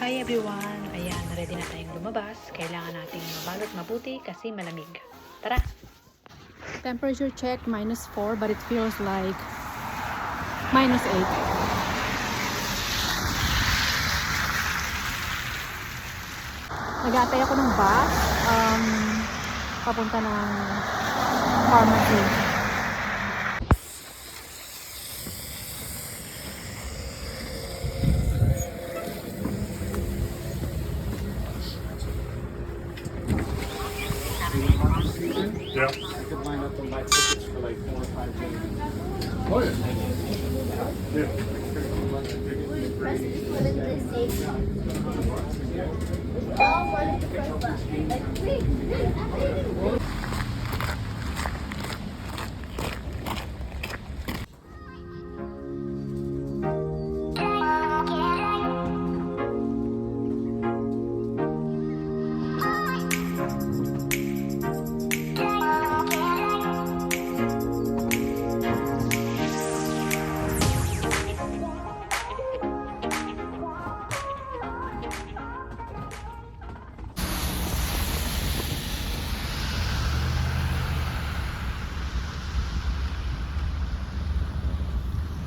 Hi everyone! Ayan, ready na tayong lumabas. Kailangan nating mabalot mabuti kasi malamig. Tara! Temperature check -4 but it feels like -8. Nag-aantay ako ng bus papunta ng pharmacy. Yeah. I could line up and buy tickets for like 4 or 5 days. Oh yeah. Yeah.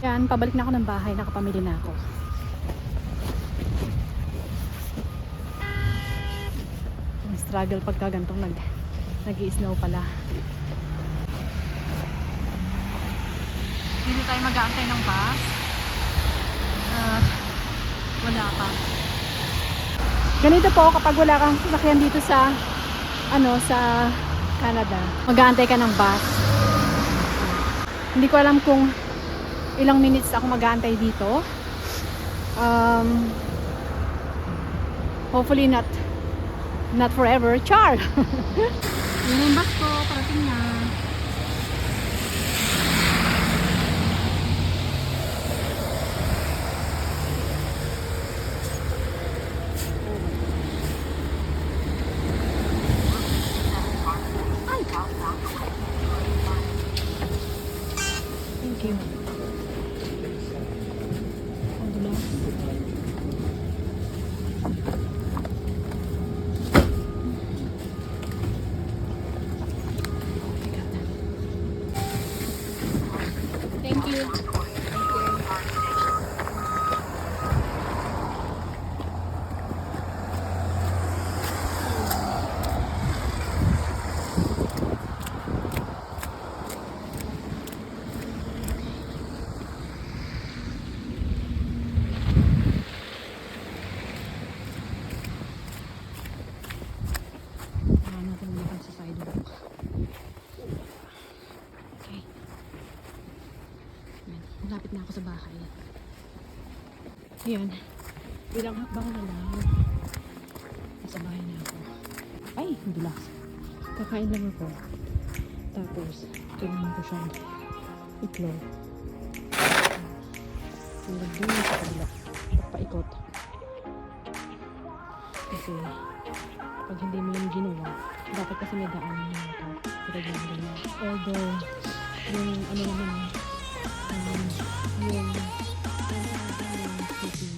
Yan, pabalik na ako ng bahay, nakapamili na ako. Ang struggle pagka gantong nag-i-snow pala. Dito tayo mag-aantay ng bus. Wala pa. Ganito po kapag wala kang sasakyan dito sa sa Canada. Mag-aantay ka ng bus. Hindi ko alam kung ilang minutes ako mag-aantay dito. Hopefully not forever. Char! Yun yung bus ko, parating na. Thank you. Thank you. Malapit na ako sa bahay. Ayan. Bilang hakbang na lang. Nasa bahay na ako. Ay, dulas. Kakain lang ako. Tapos, kailangan ko siyang itlog. Tulad din sa kabila. Paikot. Kasi, pag hindi mo yung ginawa, dapat kasi may daanan yung ito. Pero ganyan. Although, yung naman yung city